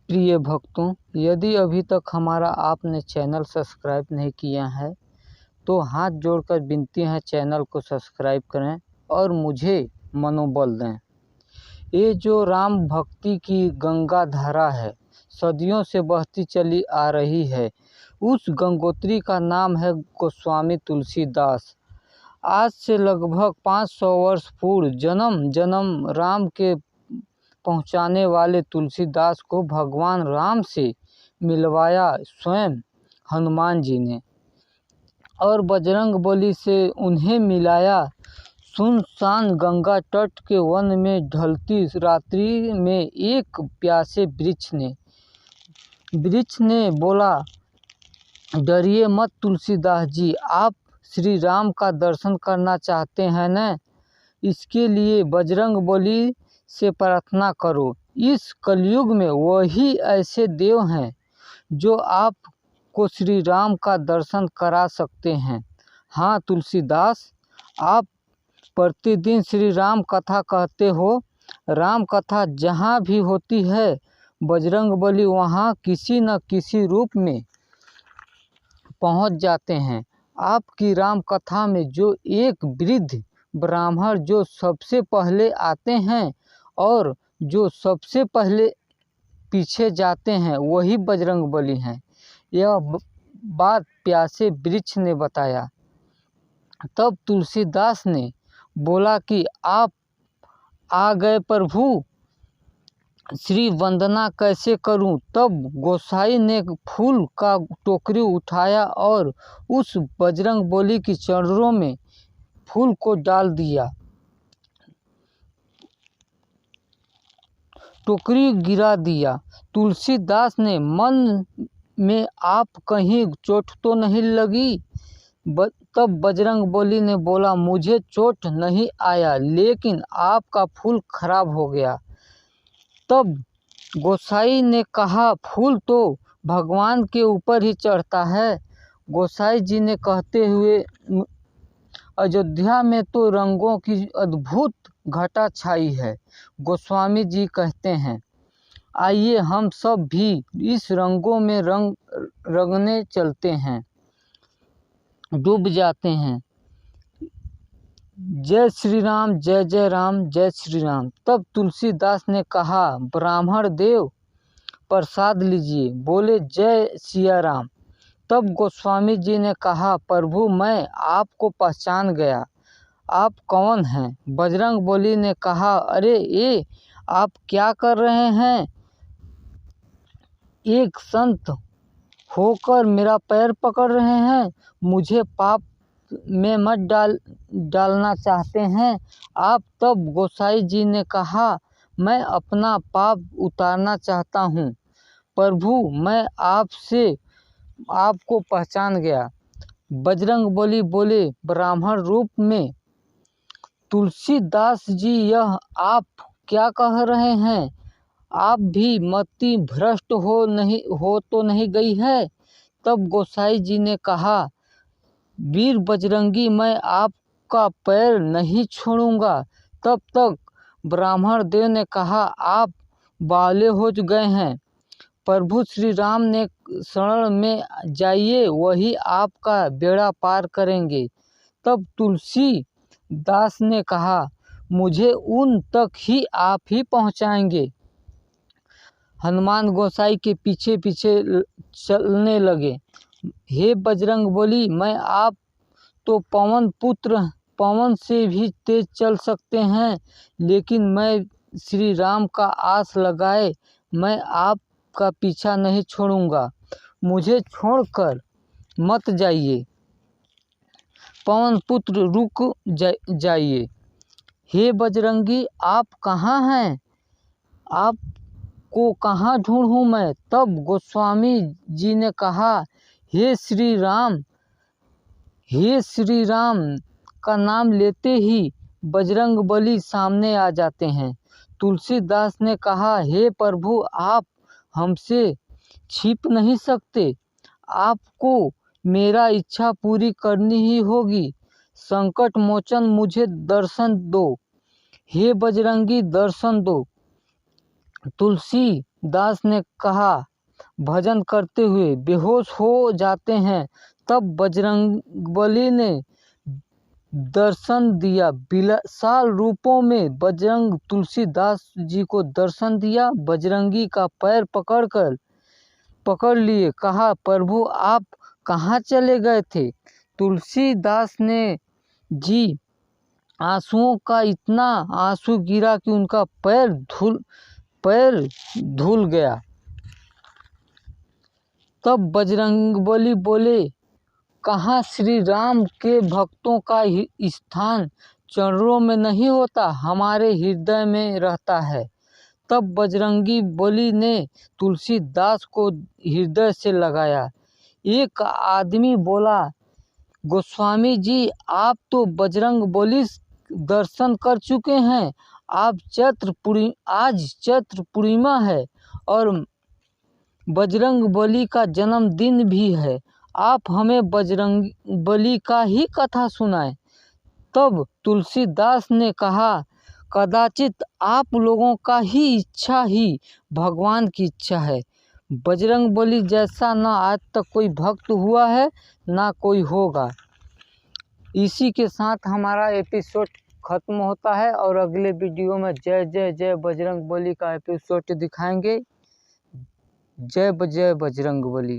प्रिय भक्तों, यदि अभी तक हमारा आपने चैनल सब्सक्राइब नहीं किया है तो हाथ जोड़कर विनती है, चैनल को सब्सक्राइब करें और मुझे मनोबल दें। ये जो राम भक्ति की गंगा धारा है, सदियों से बहती चली आ रही है, उस गंगोत्री का नाम है गोस्वामी तुलसीदास। आज से लगभग 500 वर्ष पूर्व जन्म जन्म राम के पहुंचाने वाले तुलसीदास को भगवान राम से मिलवाया स्वयं हनुमान जी ने, और बजरंगबली से उन्हें मिलाया सुनसान गंगा तट के वन में ढलती रात्रि में एक प्यासे वृक्ष ने बोला, डरिए मत तुलसीदास जी, आप श्री राम का दर्शन करना चाहते हैं न? इसके लिए बजरंगबली से प्रार्थना करो। इस कलयुग में वही ऐसे देव हैं जो आपको श्री राम का दर्शन करा सकते हैं। हाँ तुलसीदास, आप प्रतिदिन श्री राम कथा कहते हो। राम कथा जहाँ भी होती है, बजरंगबली वहाँ किसी न किसी रूप में पहुँच जाते हैं। आपकी राम कथा में जो एक वृद्ध ब्राह्मण जो सबसे पहले आते हैं और जो सबसे पहले पीछे जाते हैं, वही बजरंगबली हैं। यह बात प्यासे वृक्ष ने बताया। तब तुलसीदास ने बोला कि आप आ गए प्रभु, श्री वंदना कैसे करूं? तब गोसाई ने फूल का टोकरी उठाया और उस बजरंगबली की चरणों में फूल को डाल दिया। टोकरी गिरा दिया। तुलसीदास ने मन में, आप कहीं चोट तो नहीं लगी? तब बजरंगबली ने बोला, मुझे चोट नहीं आया, लेकिन आपका फूल खराब हो गया। तब गोसाई ने कहा, फूल तो भगवान के ऊपर ही चढ़ता है। गोसाई जी ने कहते हुए, अयोध्या में तो रंगों की अद्भुत घटा छाई है। गोस्वामी जी कहते हैं, आइए हम सब भी इस रंगों में रंगने चलते हैं, डूब जाते हैं। जय श्री राम, जय जय राम, जय श्री राम। तब तुलसीदास ने कहा, ब्राह्मण देव प्रसाद लीजिए। बोले, जय सिया राम। तब गोस्वामी जी ने कहा, प्रभु मैं आपको पहचान गया, आप कौन हैं? बजरंगबली ने कहा, अरे ये आप क्या कर रहे हैं? एक संत होकर मेरा पैर पकड़ रहे हैं, मुझे पाप में मत डालना चाहते हैं आप? तब गोसाई जी ने कहा, मैं अपना पाप उतारना चाहता हूँ प्रभु, मैं आपको पहचान गया। बजरंगबली बोले ब्राह्मण रूप में, तुलसीदास जी यह आप क्या कह रहे हैं? आप भी मति भ्रष्ट हो तो नहीं गई है? तब गोसाई जी ने कहा, वीर बजरंगी, मैं आपका पैर नहीं छोड़ूंगा। तब तक ब्राह्मण देव ने कहा, आप बावले हो गए हैं, प्रभु श्री राम ने शरण में जाइए, वही आपका बेड़ा पार करेंगे। तब तुलसीदास ने कहा, मुझे उन तक ही आप ही पहुंचाएंगे। हनुमान गोसाई के पीछे पीछे चलने लगे। हे बजरंगबली, मैं आप तो पवन पुत्र, पवन से भी तेज चल सकते हैं, लेकिन मैं श्री राम का आस लगाए मैं आपका पीछा नहीं छोड़ूंगा, मुझे छोड़कर मत जाइए। पवन पुत्र रुक जाइए। हे बजरंगी, आप कहाँ हैं? आपको कहाँ ढूंढूं मैं? तब गोस्वामी जी ने कहा, हे श्री राम का नाम लेते ही बजरंगबली सामने आ जाते हैं। तुलसीदास ने कहा, हे प्रभु, आप हमसे छिप नहीं सकते, आपको मेरा इच्छा पूरी करनी ही होगी। संकट मोचन, मुझे दर्शन दो। हे बजरंगी, दर्शन दो। तुलसी दास ने कहा, भजन करते हुए बेहोश हो जाते हैं। तब बजरंगबली ने दर्शन दिया। विशाल रूपों में बजरंग तुलसीदास जी को दर्शन दिया। बजरंगी का पैर पकड़ लिए, कहा, प्रभु आप कहाँ चले गए थे? तुलसीदास ने जी आंसुओं का इतना आंसू गिरा कि उनका पैर धुल गया। तब बजरंगबली बोले, कहाँ श्री राम के भक्तों का स्थान चरणों में नहीं होता, हमारे हृदय में रहता है। तब बजरंगी बली ने तुलसीदास को हृदय से लगाया। एक आदमी बोला, गोस्वामी जी आप तो बजरंग बली दर्शन कर चुके हैं। आज चैत्र पूर्णिमा है और बजरंग बली का जन्मदिन भी है। आप हमें बजरंग बली का ही कथा सुनाएं। तब तुलसीदास ने कहा, कदाचित आप लोगों का ही इच्छा ही भगवान की इच्छा है। बजरंग बली जैसा ना आज तक कोई भक्त हुआ है ना कोई होगा। इसी के साथ हमारा एपिसोड खत्म होता है और अगले वीडियो में जय जय जय बजरंग बली का एपिसोड दिखाएंगे। जय बजरंग बली।